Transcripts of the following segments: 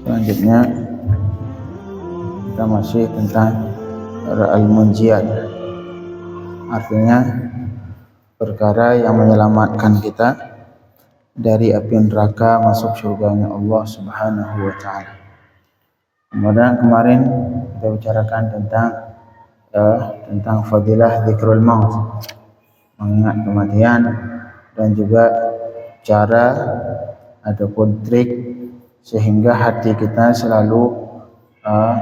Selanjutnya kita masih tentang al-munjiyat, artinya perkara yang menyelamatkan kita dari api neraka masuk surganya Allah Subhanahu wa taala. Kemudian kemarin kita bicarakan tentang fadilah zikrul maut, mengingat kematian, dan juga cara ataupun trik sehingga hati kita selalu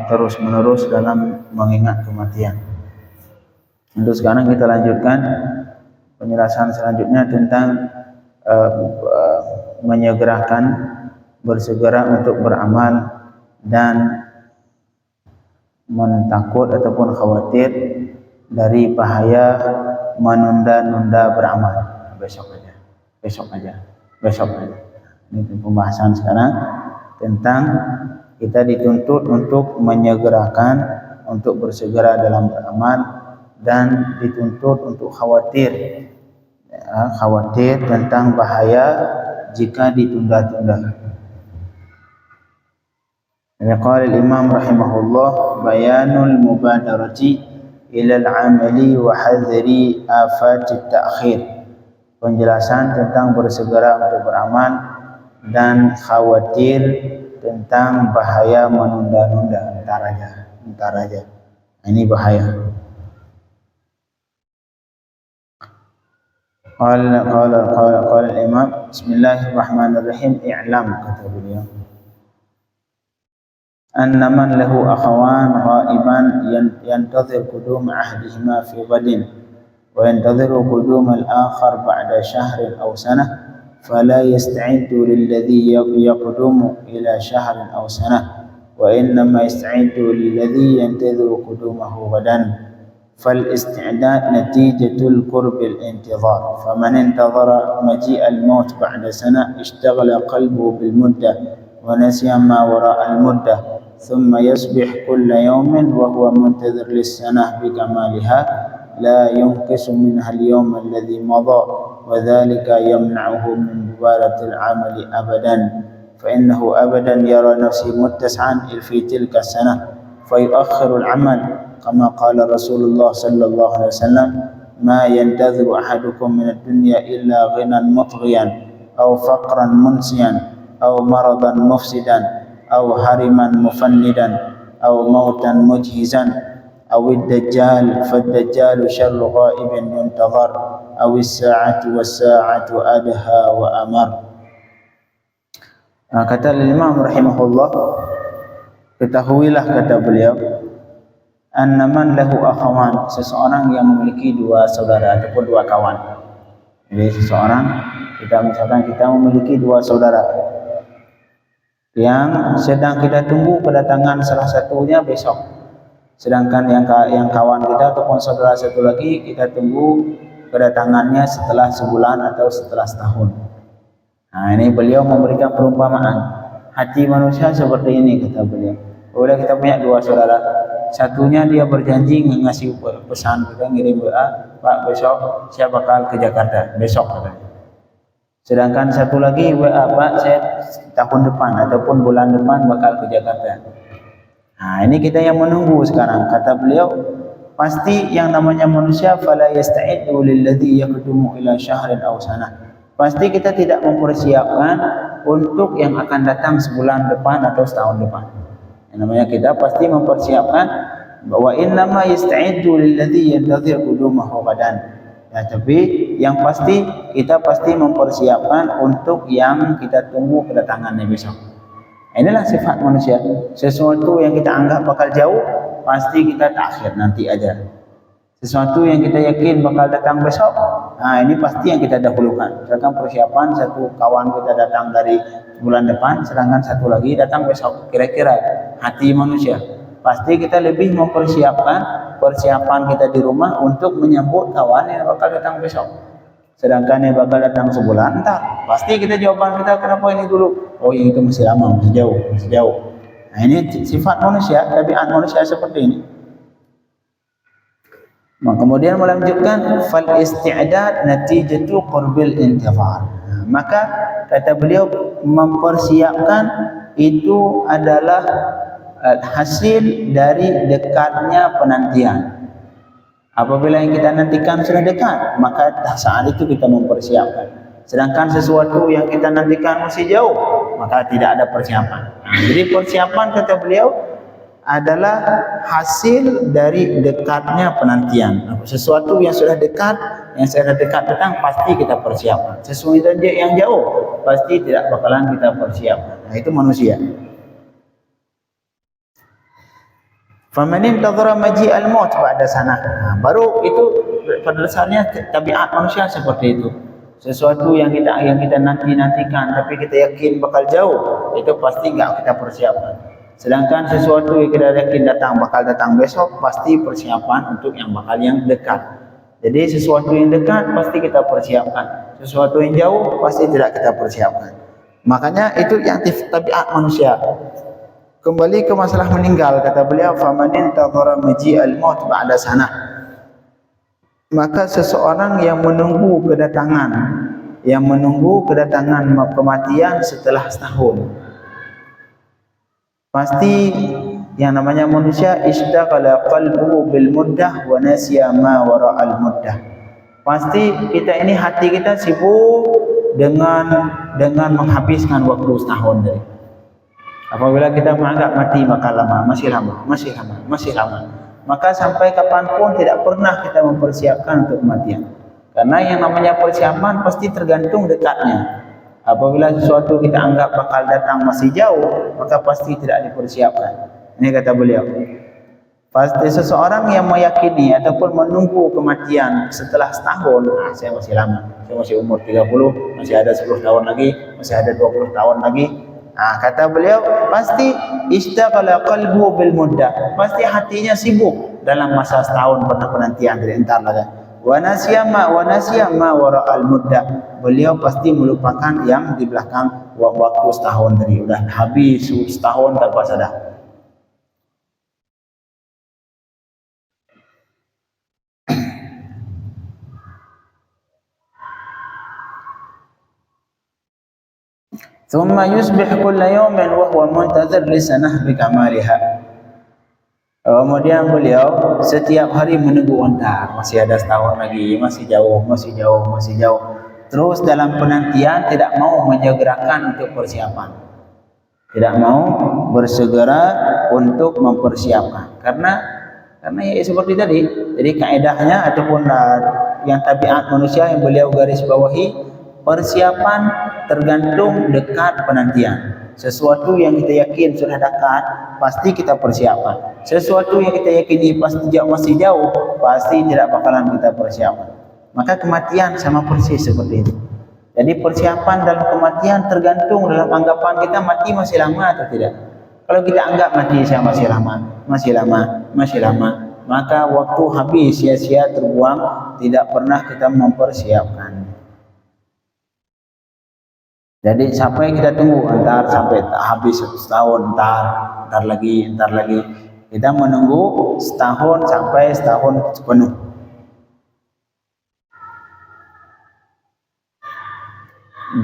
terus menerus dalam mengingat kematian. Untuk sekarang kita lanjutkan penjelasan selanjutnya tentang menyegerakan, bersegera untuk beramal dan mentakut ataupun khawatir dari bahaya menunda-nunda beramal. Besok aja. Ini pembahasan sekarang tentang kita dituntut untuk menyegerakan, untuk bersegera dalam beramal, dan dituntut untuk khawatir tentang bahaya jika ditunda-tunda. Qala al-Imam rahimahullah, bayanul mubadarati ila al-amali wa hadri afati ta'khir. Penjelasan tentang bersegera untuk beramal dan khawatir tentang bahaya menunda-nunda. Entar aja. Ini bahaya. Qala al-Imam, bismillahirrahmanirrahim, i'lam, kata beliau, anna man lahu akhawan ghaiban yantazir qudum ahdihima fi ghadin wa yantaziru qudum al-akhar ba'da shahrin aw sanah fala yasta'iddu lilladhi yaqdumu ila shahrin aw sanah wa innama yasta'iddu lilladhi yantaziru qudumahu ghadan فالاستعداد نتيجة القرب الانتظار فمن انتظر مجيء الموت بعد سنة اشتغل قلبه بالمدة ونسي ما وراء المدة ثم يصبح كل يوم وهو منتظر للسنة بكمالها لا ينقص منها اليوم الذي مضى وذلك يمنعه من مباراة العمل أبدا فإنه أبدا يرى نفسه متسعا في تلك السنة فيؤخر العمل كما قال رسول الله صلى الله عليه وسلم ما ينتظر أحدكم من الدنيا إلا غنى مطغيا أو فقرا منسيا أو مرضا مفسدا أو هرما مفندا أو موتا مجهزا أو الدجال فالدجال شر غائب ينتظر أو الساعة والساعة أدهى وأمر. Kata Imam rahimahullah, ketahuilah, kata beliau, annaman lahu akhawan, seseorang yang memiliki dua saudara ataupun dua kawan. Jadi seseorang, misalkan kita memiliki dua saudara yang sedang kita tunggu kedatangan salah satunya besok, sedangkan yang kawan kita ataupun saudara satu lagi kita tunggu kedatangannya setelah sebulan atau setelah setahun. Nah, ini beliau memberikan perumpamaan hati manusia seperti ini, kata beliau. Boleh kita punya dua saudara, satunya dia berjanji ngasih pesan, kita ngirim WA, Pak besok saya bakal ke Jakarta, besok katanya. Sedangkan satu lagi WA, Pak saya tahun depan ataupun bulan depan bakal ke Jakarta. Nah, ini kita yang menunggu sekarang. Kata beliau, pasti yang namanya manusia fala yasta'iddu lilladzi yaqdumu ila syahrin aw sanah. Pasti kita tidak mempersiapkan untuk yang akan datang sebulan depan atau setahun depan. Yang namanya kita pasti mempersiapkan bahwa innama yasta'iddu lilladzi yantazir qudumahu ghadan. Ya, tapi yang pasti kita pasti mempersiapkan untuk yang kita tunggu kedatangannya besok. Inilah sifat manusia. Sesuatu yang kita anggap bakal jauh, pasti kita takhir, nanti aja. Sesuatu yang kita yakin bakal datang besok, nah ini pasti yang kita dahulukan. Misalkan persiapan satu kawan kita datang dari bulan depan, sedangkan satu lagi datang besok. Kira-kira hati manusia, pasti kita lebih mempersiapkan persiapan kita di rumah untuk menyambut kawan yang bakal datang besok. Sedangkan yang bakal datang sebulan, entar pasti kita jawaban kita, kenapa ini dulu? Oh, yang itu masih lama, masih jauh. Nah, ini sifat manusia, tabiat manusia seperti ini. Kemudian melanjutkan fal isti'dad natijatu qurbil intizar. Maka kata beliau mempersiapkan itu adalah hasil dari dekatnya penantian. Apabila yang kita nantikan sudah dekat, maka saat itu kita mempersiapkan. Sedangkan sesuatu yang kita nantikan masih jauh, maka tidak ada persiapan. Jadi persiapan kata beliau adalah hasil dari dekatnya penantian. Sesuatu yang sudah dekat, datang pasti kita persiapkan. Sesuatu yang jauh pasti tidak bakalan kita persiapkan. Nah, itu manusia. Faman intadhara maji al-maut ba'da sanah. Nah, baru itu pada dasarnya tabiat manusia seperti itu. Sesuatu yang kita nantikan tapi kita yakin bakal jauh, itu pasti enggak kita persiapkan. Sedangkan sesuatu yang kita yakin bakal datang besok, pasti persiapan untuk yang dekat. Jadi sesuatu yang dekat pasti kita persiapkan. Sesuatu yang jauh pasti tidak kita persiapkan. Makanya itu yang tabiat manusia. Kembali ke masalah meninggal, kata beliau faman intadhara maji al-maut ba'da sanah. Maka seseorang yang menunggu kedatangan kematian setelah setahun, pasti yang namanya manusia ishtaghala qalbuhu bil muddah wa nasiya ma wara'al muddah. Pasti hati kita sibuk dengan menghabiskan waktu setahun tadi. Apabila kita menganggap mati maka masih lama. Maka sampai kapanpun tidak pernah kita mempersiapkan untuk kematian. Karena yang namanya persiapan pasti tergantung dekatnya. Apabila sesuatu kita anggap bakal datang masih jauh, maka pasti tidak dipersiapkan. Ini kata beliau. Pasti seseorang yang meyakini ataupun menunggu kematian setelah setahun, saya masih lama, saya masih umur 30, masih ada 10 tahun lagi, masih ada 20 tahun lagi. Kata beliau, pasti ishtaghala qalbuhu bil muddah. Pasti hatinya sibuk dalam masa setahun penantian dari entar lagi. Wa nasiya ma wara'al muddah. Beliau pasti melupakan yang di belakang waktu setahun tadi. Udah habis setahun tanpa sadar. Thumma yusbih kulla yawmin wa huwa muntazir li sanah bi kamaliha. Kemudian beliau setiap hari menunggu entar, masih ada setahun lagi, masih jauh. Terus dalam penantian tidak mau menyegerakan untuk persiapan. Tidak mau bersegera untuk mempersiapkan. Karena ya seperti tadi. Jadi kaedahnya ataupun yang tabiat manusia yang beliau garis bawahi, persiapan tergantung dekat penantian. Sesuatu yang kita yakin sudah dekat, pasti kita persiapkan. Sesuatu yang kita yakini masih jauh, pasti tidak bakalan kita persiapkan. Maka kematian sama persis seperti itu. Jadi persiapan dalam kematian tergantung dalam anggapan kita mati masih lama atau tidak. Kalau kita anggap mati saya masih lama, maka waktu habis sia-sia terbuang, tidak pernah kita mempersiapkan. Jadi sampai kita tunggu sampai habis 1 tahun, entar lagi. Kita menunggu setahun sampai setahun penuh.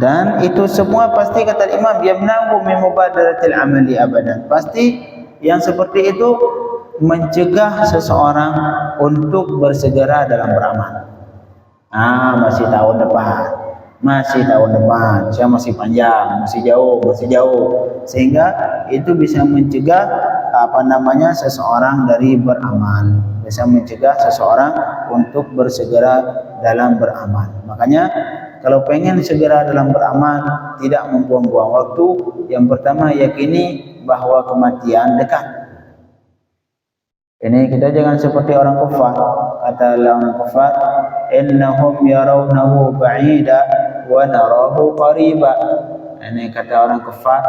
Dan itu semua pasti kata Imam yamna'u min mubadaratil amali abadan. Pasti yang seperti itu mencegah seseorang untuk bersegera dalam beramal. Masih tahun depan, saya masih panjang, masih jauh, sehingga itu bisa mencegah seseorang dari beramal, bisa mencegah seseorang untuk bersegera dalam beramal. Makanya kalau pengen segera dalam beramal, tidak membuang-buang waktu, yang pertama yakini bahwa kematian dekat. Ini kita jangan seperti orang kafir. Kata orang kafir, innahum yarawnahu ba'ida wa narahu qariba. Ini kata orang kafir,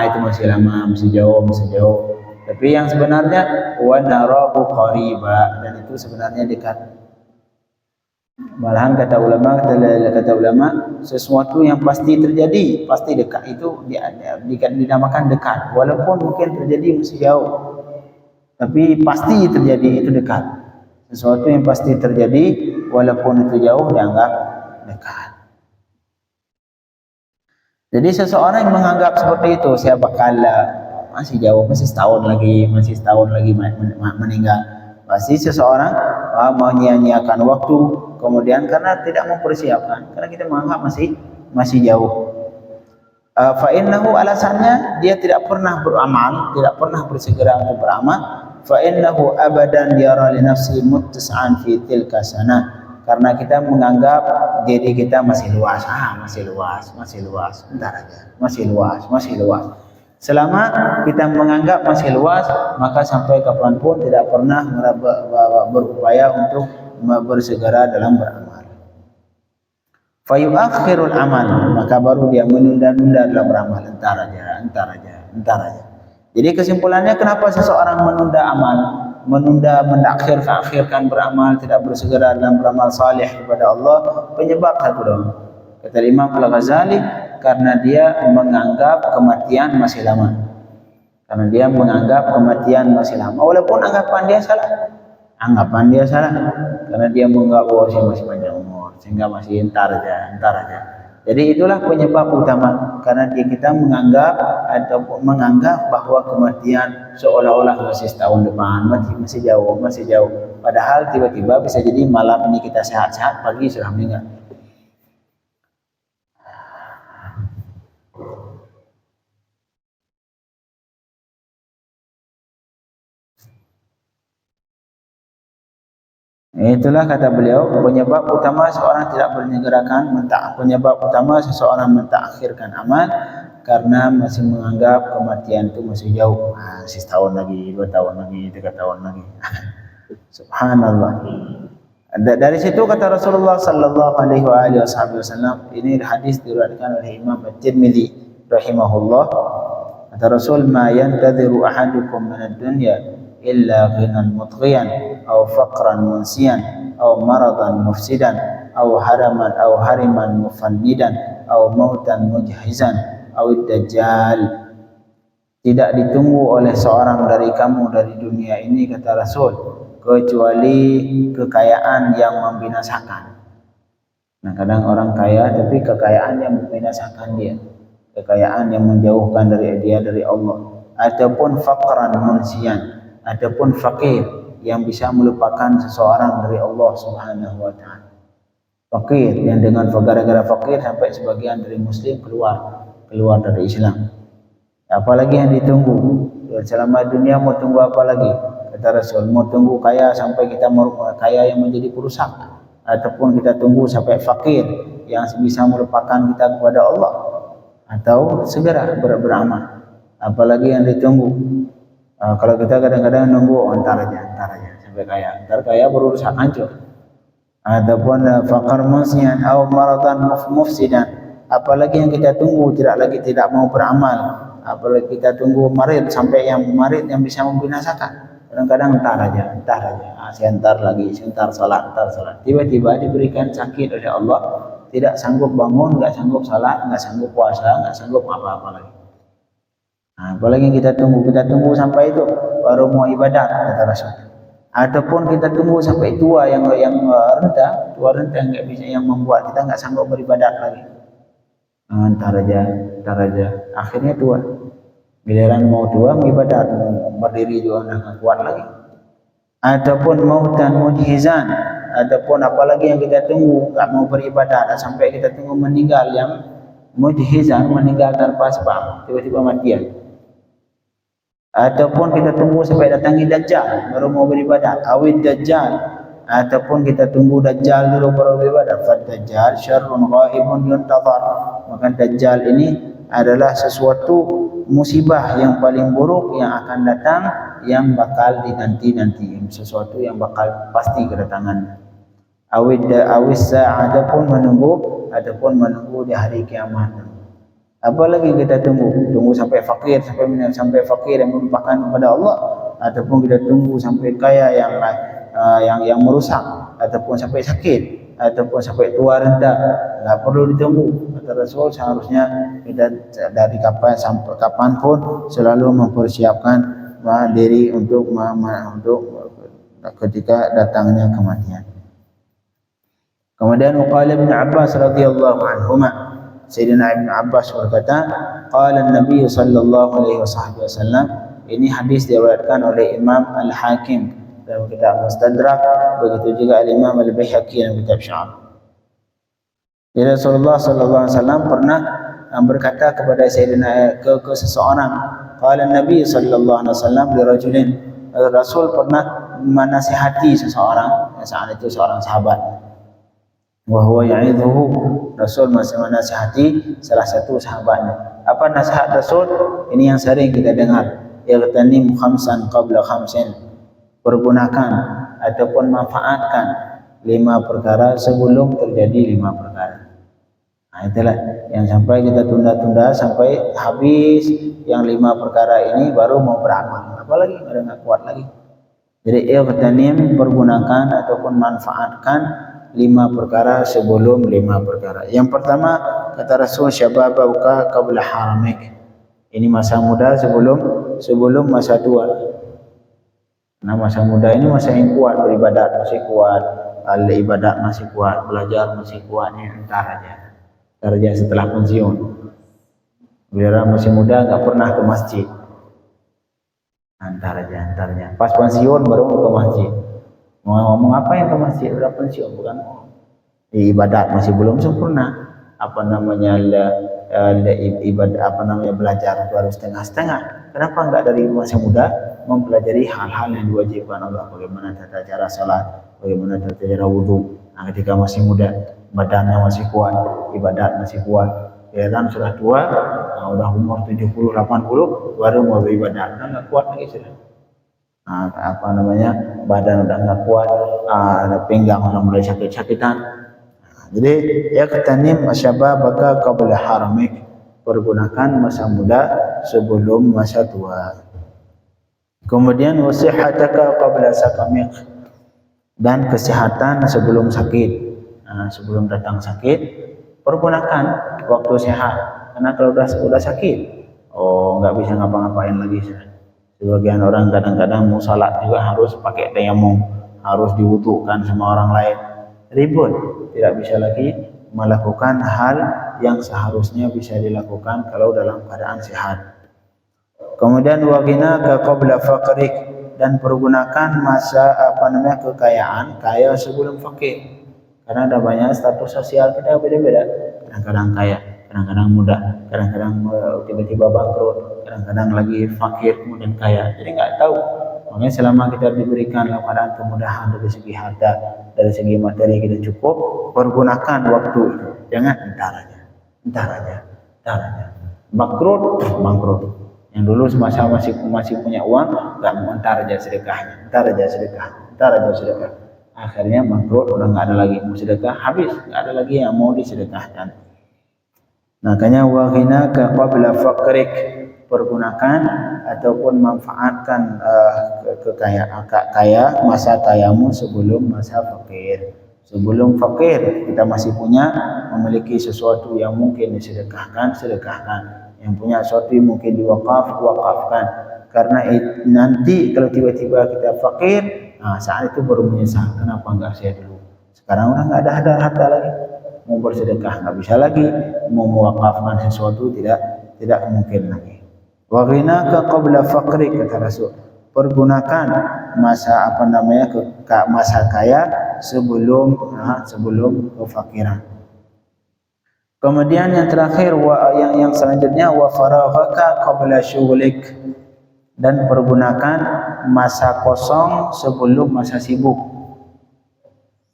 itu masih lama, masih jauh. Tapi yang sebenarnya wa narahu qariba, dan itu sebenarnya dekat. Malahan kata ulama sesuatu yang pasti terjadi, pasti dekat itu dinamakan dekat. Walaupun mungkin terjadi masih jauh, tapi pasti terjadi itu dekat. Sesuatu yang pasti terjadi walaupun itu jauh dianggap dekat. Jadi seseorang yang menganggap seperti itu, saya bakal masih jauh, masih setahun lagi meninggal. Pasti seseorang menyia-nyiakan waktu, kemudian karena tidak mempersiapkan, karena kita menganggap masih jauh. Fa innahu, alasannya dia tidak pernah beramal, tidak pernah bersegera untuk beramal. Fa innahu abadan yara li nafsi muttas'an fi tilka sana. Karena kita menganggap diri kita masih luas, bentar aja, masih luas. Selama kita menganggap masih luas, maka sampai kapanpun tidak pernah berupaya untuk bersegera dalam beramal. Fayuakhirul amal, maka baru dia menunda-nunda dalam beramal. Entar aja. Jadi kesimpulannya, kenapa seseorang menunda amal, mendakhirkan beramal, tidak bersegera dalam beramal salih kepada Allah? Penyebab satu dong. Kata Imam Al-Ghazali, karena dia menganggap kematian masih lama. Walaupun anggapan dia salah. Karena dia menganggap saya masih panjang umur, sehingga masih entar aja. Jadi itulah penyebab utama, karena kita menganggap bahwa kematian seolah-olah masih setahun depan, masih jauh. Padahal tiba-tiba bisa jadi malam ini kita sehat-sehat, pagi sudah meninggal. Itulah kata beliau, penyebab utama seseorang mentakhirkan amal karena masih menganggap kematian itu masih jauh, masih setahun lagi, 2 tahun lagi, 3 tahun lagi. Subhanallah. Dari situ kata Rasulullah sallallahu alaihi wasallam, ini hadis diriwayatkan oleh Imam At-Tirmidzi rahimahullah. Kata Rasul, ma yantadhiru ahadukum min ad-dunya illa ghinan mutghiyan aw faqran munsiyan aw maradan mufsidan aw hariman mufannidan aw mautan mujhizan aw dajjal. Tidak ditunggu oleh seorang dari kamu dari dunia ini, kata Rasul, kecuali kekayaan yang membinasakan. Nah, kadang orang kaya tapi kekayaan yang membinasakan dia, kekayaan yang menjauhkan dari Allah, ataupun faqran munsiyan, ataupun fakir yang bisa melupakan seseorang dari Allah Subhanahu wa taala. Fakir yang dengan gara-gara fakir sampai sebagian dari muslim keluar dari Islam. Apalagi yang ditunggu? Selama dunia mau tunggu apa lagi? Kata Rasul, mau tunggu kaya sampai kita kaya yang menjadi perusak, ataupun kita tunggu sampai fakir yang bisa melupakan kita kepada Allah, atau segera beramal. Apalagi yang ditunggu? Kalau kita kadang-kadang nunggu, entar aja sampai kaya, entar kaya berurusan hancur. Ataupun faqar musyan atau maradan mufsidan. Apalagi yang kita tunggu tidak mau beramal. Apalagi kita tunggu marid sampai yang bisa membinasakan. Kadang-kadang entar aja. Sebentar lagi, sebentar salat. Tiba-tiba diberikan sakit oleh Allah, tidak sanggup bangun, enggak sanggup salat, enggak sanggup puasa, enggak sanggup apa-apa lagi. Apalagi kita tunggu sampai itu baru mau ibadat, kata Rasul. Ataupun kita tunggu sampai tua yang renta enggak bisa, yang membuat kita enggak sanggup beribadat lagi. Entar aja. Akhirnya tua. Giliran mau tua ibadat, berdiri juga enggak kuat lagi. Ataupun mautan mujhizan, ataupun apalagi yang kita tunggu enggak mau beribadat sampai kita tunggu meninggal, yang mujhizan, meninggal tanpa sebab, tiba-tiba matian. Ataupun kita tunggu sampai datangi Dajjal baru mau beribadat, awid Dajjal, ataupun kita tunggu Dajjal dulu baru beribadat. Fad Dajjal syarrun ghaibun yuntazar. Maka Dajjal ini adalah sesuatu musibah yang paling buruk yang akan datang, yang bakal dinanti-nanti, sesuatu yang bakal pasti kedatangannya. Awid sa'ah, ataupun menunggu di hari kiamat. Apalagi kita tunggu sampai fakir, sampai fakir yang melupakan kepada Allah, ataupun kita tunggu sampai kaya yang merusak, ataupun sampai sakit, ataupun sampai tua renta, nggak perlu ditunggu. Kata Rasul, seharusnya kita dari kapan sampai kapan pun selalu mempersiapkan diri untuk ketika datangnya kematian. Kemudian qala Ibnu Abbas radhiyallahu anhuma, Sayyidina Ibnu Abbas berkata, qala Nabi sallallahu alaihi wasallam, ini hadis diriwayatkan oleh Imam Al-Hakim dalam kitab Mustadrak, begitu juga Al-Imam Al-Baihaqi dalam kitab Syu'ab. Jadi Rasulullah sallallahu alaihi wasallam pernah berkata kepada Sayyidina ke seseorang, qala Nabi sallallahu alaihi wasallam li rajulin, Rasul pernah menasihati seseorang, saat itu seorang sahabat. Wa huwa ya'idhuhu, Rasul masih menasihati salah satu sahabatnya. Apa nasihat Rasul? Ini yang sering kita dengar, ightanim khamsan qabla khamsin, pergunakan ataupun manfaatkan 5 perkara sebelum terjadi 5 perkara. Nah, itulah yang sampai kita tunda-tunda sampai habis yang 5 perkara ini baru mau beramal, apalagi nggak kuat lagi. Jadi ightanim, pergunakan ataupun manfaatkan 5 perkara sebelum 5 perkara. Yang pertama kata Rasul, syababaka qabla haramik. Ini masa muda sebelum masa tua. Nah, masa muda ini masa yang kuat, beribadat masih kuat, ibadat masih kuat, belajar masih kuat, ini entar aja setelah pensiun. Bila masih muda nggak pernah ke masjid, antar aja. Pas pensiun baru ke masjid. Mau ngomong apa yang ke masjid udah pensiun, bukan ibadat masih belum sempurna. Apa namanya ibadah, belajar itu harus setengah-setengah. Kenapa enggak dari masa muda mempelajari hal-hal yang diwajibkan Allah, bagaimana tata cara salat, bagaimana tata cara wudu. Nah, ketika masih muda, badannya masih kuat, ibadat masih kuat. Kan sudah tua, udah umur 70, 80 baru mau beribadat, enggak kuat lagi sudah. Nah, badan udah nggak kuat, ada pinggang udah mulai sakit-sakitan. Nah, jadi ya ketanim masyababaka qabla haramik, pergunakan masa muda sebelum masa tua. Kemudian wasihataka qabla sakamik, dan kesehatan sebelum sakit. Nah, sebelum datang sakit, pergunakan waktu sehat. Karena kalau udah sakit, nggak bisa ngapa-ngapain lagi sudah. Sebagian orang kadang-kadang mau salat juga harus pakai tayamum, harus diwudukan sama orang lain. Ribut, tidak bisa lagi melakukan hal yang seharusnya bisa dilakukan kalau dalam keadaan sehat. Kemudian waghinaka qabla faqrik, dan pergunakan masa kekayaan, kaya sebelum fakir. Karena ada banyak status sosial kita beda-beda. Kadang-kadang kaya, kadang-kadang muda, kadang-kadang tiba-tiba bangkrut, kadang-kadang lagi fakir kemudian kaya. Jadi nggak tahu. Makanya selama kita diberikan keadaan kemudahan dari segi harta, dari segi materi kita cukup, pergunakan waktu itu. Jangan entar aja. Bangkrut. Yang dulu semasa masih punya uang, nggak mau entar aja sedekah. Akhirnya bangkrut, udah nggak ada lagi mau sedekah, habis, nggak ada lagi yang mau disedekahkan. Makanya waghinaka qabla faqrik, pergunakan ataupun manfaatkan kaya masa kayamu sebelum masa fakir. Sebelum fakir kita masih punya, memiliki sesuatu yang mungkin disedekahkan. Yang punya sesuatu yang mungkin diwakafkan. Karena nanti kalau tiba-tiba kita fakir, saat itu baru menyesal, kenapa enggak saya dulu. Sekarang udah nggak ada harta lagi, mau bersedekah nggak bisa lagi, mau mewakafkan sesuatu tidak mungkin lagi. Waghinaka qabla faqri, kata Rasul, pergunakan masa masa kaya sebelum kefakiran. Kemudian yang terakhir, yang selanjutnya, wa faraghaka qabla syughlik, dan pergunakan masa kosong sebelum masa sibuk.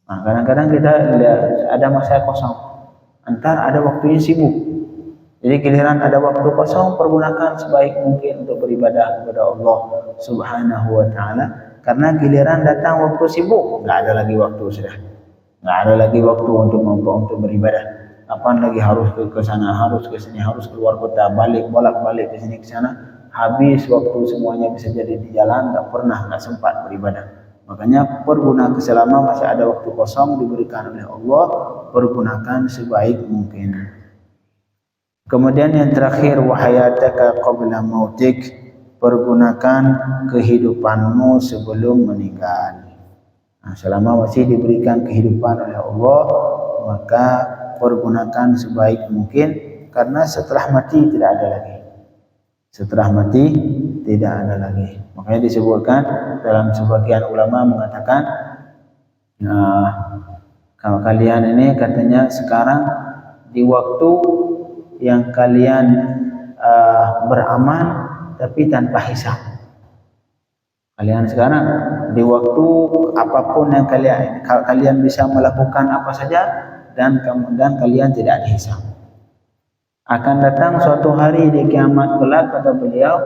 Nah, kadang-kadang kita ada masa kosong, antar ada waktunya sibuk. Jadi giliran ada waktu kosong, pergunakan sebaik mungkin untuk beribadah kepada Allah Subhanahu wa Ta'ala. Karena giliran datang waktu sibuk, nggak ada lagi waktu sudah, nggak ada lagi waktu untuk beribadah. Kapan lagi harus ke sana, harus ke sini, harus keluar kota, bolak-balik ke sini ke sana. Habis waktu semuanya bisa jadi di jalan, nggak sempat beribadah. Makanya pergunakan selama masih ada waktu kosong diberikan oleh Allah, pergunakan sebaik mungkin. Kemudian yang terakhir, wahayataka qabla mautik, pergunakan kehidupanmu sebelum meninggal. Nah, selama masih diberikan kehidupan oleh Allah, maka pergunakan sebaik mungkin, karena setelah mati tidak ada lagi. Setelah mati tidak ada lagi. Makanya disebutkan dalam sebagian ulama mengatakan, kalau kalian ini katanya sekarang di waktu yang kalian beramal tapi tanpa hisab. Kalian sekarang di waktu apapun yang kalian bisa melakukan apa saja, dan kemudian kalian tidak dihisab. Akan datang suatu hari di kiamat kelak, kata beliau,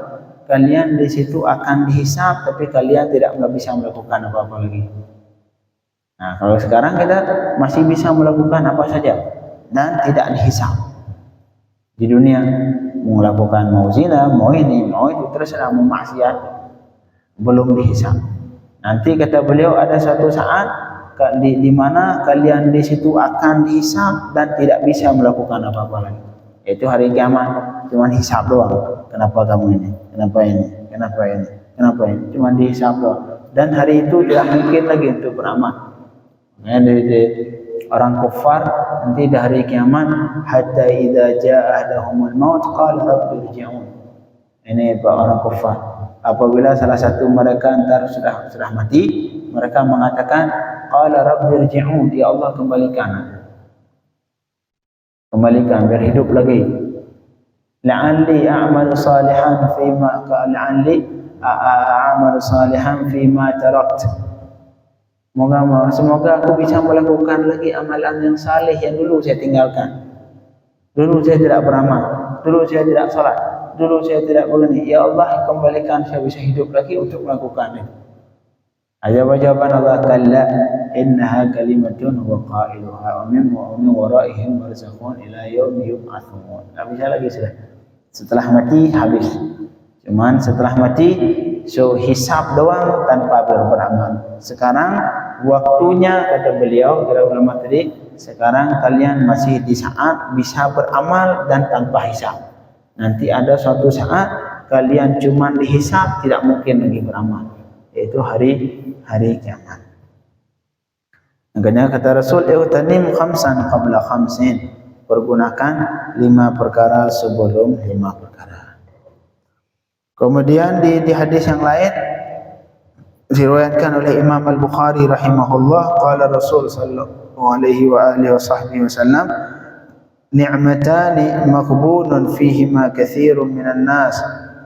kalian di situ akan dihisab tapi kalian tidak bisa melakukan apa-apa lagi. Nah, kalau sekarang kita masih bisa melakukan apa saja dan tidak dihisab. Di dunia mau melakukan mau zina, mau ini, mau itu, terserah, mau maksiat, belum dihisab. Nanti kata beliau ada suatu saat di mana kalian di situ akan dihisab dan tidak bisa melakukan apa-apa lagi. Itu hari kiamat, cuma hisab doang. Kenapa kamu ini? Kenapa ini? Kenapa ini? Kenapa ini? Cuma dihisab doang. Dan hari itu tidak mungkin lagi untuk beramal. Dari orang kafir nanti di hari kiamat, hatta idza jaa ahaduhumul maut qala rabbi irji'un. Ini orang kafir. Apabila salah satu mereka antar sudah mati, mereka mengatakan qala rabbi irji'un, ya Allah kembalikan biar hidup lagi. La'alli a'malu salihan fima tarakt. Semoga aku bisa melakukan lagi amalan yang saleh yang dulu saya tinggalkan. Dulu saya tidak beramal, dulu saya tidak salat, dulu saya tidak begini. Ya Allah, kembalikan saya bisa hidup lagi untuk melakukan itu. Jawaban Allah, kalla innaha kalimatun wa qailuha wa min waraihim barzakhun ila yaumi yub'atsun. Tak bisa lagi sudah. Setelah mati habis. Cuman setelah mati hisab doang tanpa beramal. Sekarang waktunya, kata beliau, kata ulama tadi, sekarang kalian masih di saat bisa beramal dan tanpa hisab. Nanti ada suatu saat kalian cuman dihisab, tidak mungkin lagi beramal. Yaitu hari kiamat. Makanya kata Rasul, "I'tanim khamsan qabla khamsin." Pergunakan 5 perkara sebelum 5 perkara. Kemudian di hadis yang lain diriwayatkan oleh Imam Al-Bukhari rahimahullah, qala Rasul sallallahu alaihi wa alihi wasallam, "Ni'matani maqbulun fihima katsirun minan nas,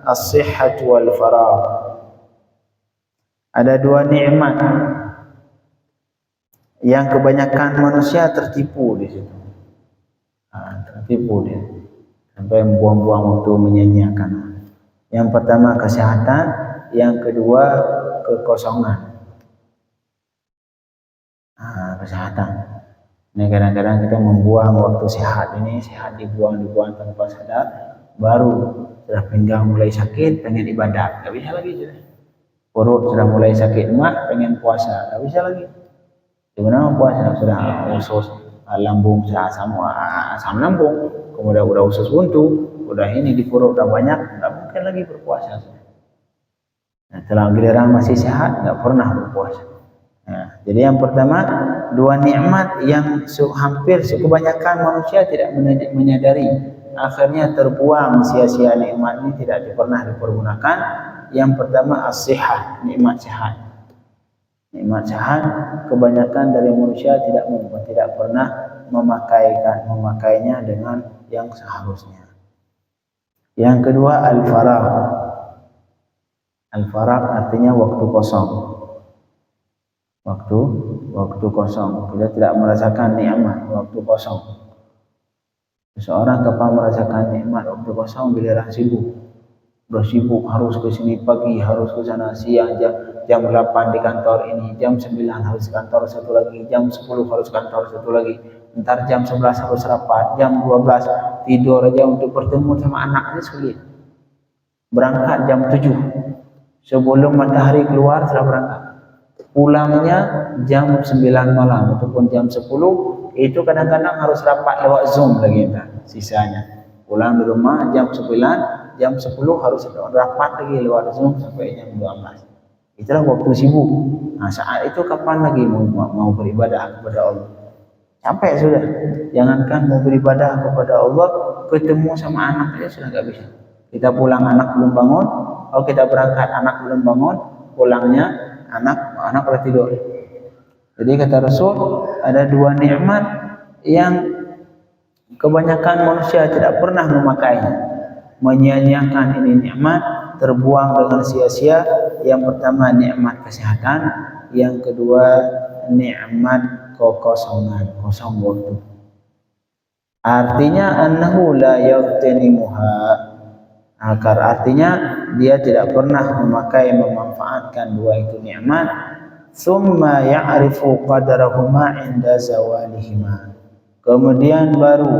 as-sihhatu wal faragh." Ada 2 nikmat yang kebanyakan manusia tertipu di situ. Tertipu dia sampai membuang-buang waktu, menyanyiakan. Yang pertama kesehatan, yang kedua kekosongan. Kesehatan. Ini kadang-kadang kita membuang waktu sehat ini, sehat dibuang tanpa sadar. Baru sudah pinggang mulai sakit, pengen ibadah, nggak bisa lagi sudah. Perut sudah mulai sakit mah, pengen puasa, nggak bisa lagi. Gimana puasa? Sudah usus, lambung, asam lambung, kemudian udah usus buntu, udah ini di perut udah banyak, nggak mungkin lagi berpuasa. Nah, setelah giliran masih sehat, nggak pernah berpuasa. Nah, jadi yang pertama, 2 nikmat yang hampir kebanyakan manusia tidak menyadari, akhirnya terbuang sia-sia nikmat ini, tidak pernah dipergunakan. Yang pertama as-sihah, nikmat sehat. Nikmat sehat kebanyakan dari manusia tidak pernah memakainya dengan yang seharusnya. Yang kedua al-faragh. Al-faragh artinya waktu kosong. Waktu kosong. Kita tidak merasakan nikmat waktu kosong. Seseorang kapan merasakan nikmat waktu kosong? Giliran sibuk. Udah sibuk, harus ke sini pagi, harus ke sana siang, jam 8 di kantor ini, jam 9 harus kantor satu lagi, jam 10 harus kantor satu lagi, ntar jam 11 harus rapat, jam 12 tidur aja untuk bertemu sama anaknya sulit. Berangkat jam 7 sebelum matahari keluar sudah berangkat. pulangnya jam 9 malam ataupun jam 10, itu kadang-kadang harus rapat lewat Zoom lagi kita sisanya. Pulang di rumah jam 9, jam 10 harus rapat lagi lewat Zoom sampai jam 12. Itulah waktu sibuk. Nah, saat itu kapan lagi mau beribadah kepada Allah? Sampai sudah. Jangankan mau beribadah kepada Allah, ketemu sama anak aja sudah nggak bisa. Kita pulang anak belum bangun, kita berangkat anak belum bangun, pulangnya anak udah tidur. Jadi kata Rasul, ada dua nikmat yang kebanyakan manusia tidak pernah memakainya, menyia-nyiakan ini nikmat, terbuang dengan sia-sia. Yang pertama nikmat kesehatan, yang kedua nikmat kekosongan, kosong waktu. Artinya annahu la yaghtanimuha, akar artinya dia tidak pernah memanfaatkan dua itu nikmat. Summa ya'rifu qadarahuma inda zawalihima, kemudian baru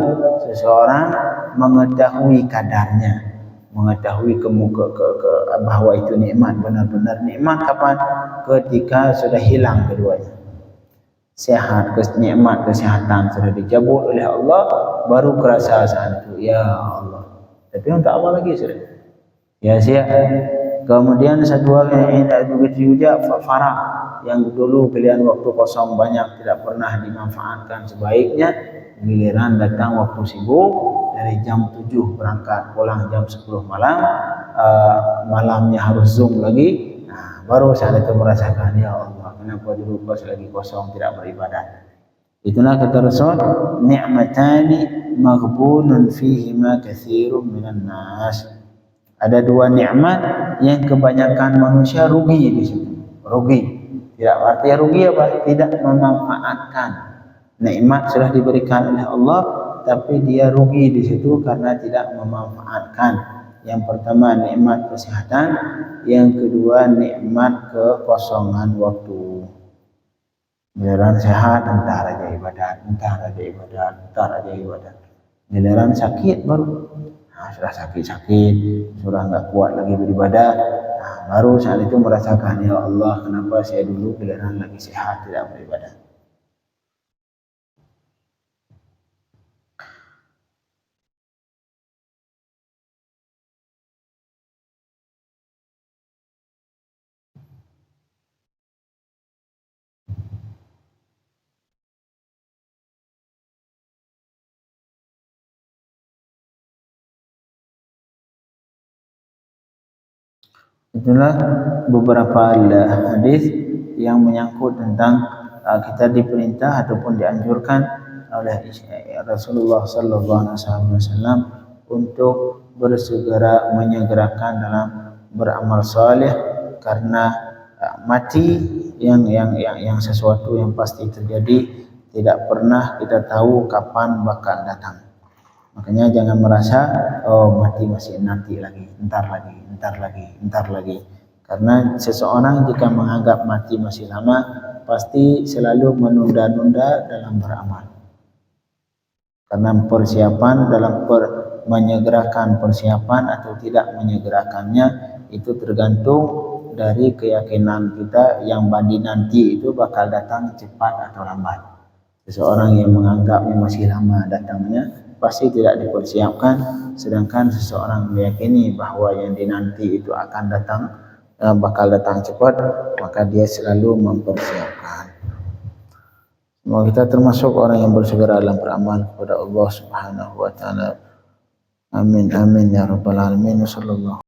seseorang mengetahui kadarnya, mengetahui bahwa itu nikmat, benar-benar nikmat kapan? Ketika sudah hilang keduanya. Sehat, nikmat kesehatan sudah dicabut oleh Allah, baru kerasa saat itu, ya Allah. Tapi untuk apa lagi sudah? Ya siap. Kemudian satu lagi yang tidak begitu juga, farah, yang dulu pilihan waktu kosong banyak tidak pernah dimanfaatkan sebaiknya. Giliran datang waktu sibuk, dari jam 7 berangkat, pulang jam 10 malam, malamnya harus Zoom lagi. Nah, baru saat itu merasakan, ya Allah, kenapa dulu pas lagi kosong tidak beribadah. Itulah kata Rasul, ni'matani maghbunun fihima katsirun minan nas. Ada dua nikmat yang kebanyakan manusia rugi di situ. Rugi. Tidak artinya rugi apa? Tidak memanfaatkan. Nikmat sudah diberikan oleh Allah, tapi dia rugi di situ karena tidak memanfaatkan. Yang pertama nikmat kesehatan, yang kedua nikmat kekosongan waktu. Giliran sehat, entar aja ibadat, entar aja ibadat, entar aja ibadat. Giliran sakit baru, nah, sudah sakit, sudah nggak kuat lagi beribadah. Nah, baru saat itu merasakan, ya Allah, kenapa saya dulu giliran lagi sehat tidak beribadah. Itulah beberapa hadis yang menyangkut tentang kita diperintah ataupun dianjurkan oleh Rasulullah sallallahu alaihi wasallam untuk bersegera menyegerakan dalam beramal saleh, karena mati yang sesuatu yang pasti terjadi, tidak pernah kita tahu kapan bakal datang. Makanya jangan merasa mati masih nanti lagi, entar lagi. Karena seseorang jika menganggap mati masih lama, pasti selalu menunda-nunda dalam beramal. Karena persiapan menyegerakan persiapan atau tidak menyegerakannya itu tergantung dari keyakinan kita yang nanti itu bakal datang cepat atau lambat. Seseorang yang menganggapnya masih lama datangnya pasti tidak dipersiapkan, sedangkan seseorang meyakini bahwa yang dinanti itu akan datang, bakal datang cepat, maka dia selalu mempersiapkan. Semoga kita termasuk orang yang bersegera dalam beramal kepada Allah Subhanahu wa taala. Amin amin ya rabbal alamin. Sallallahu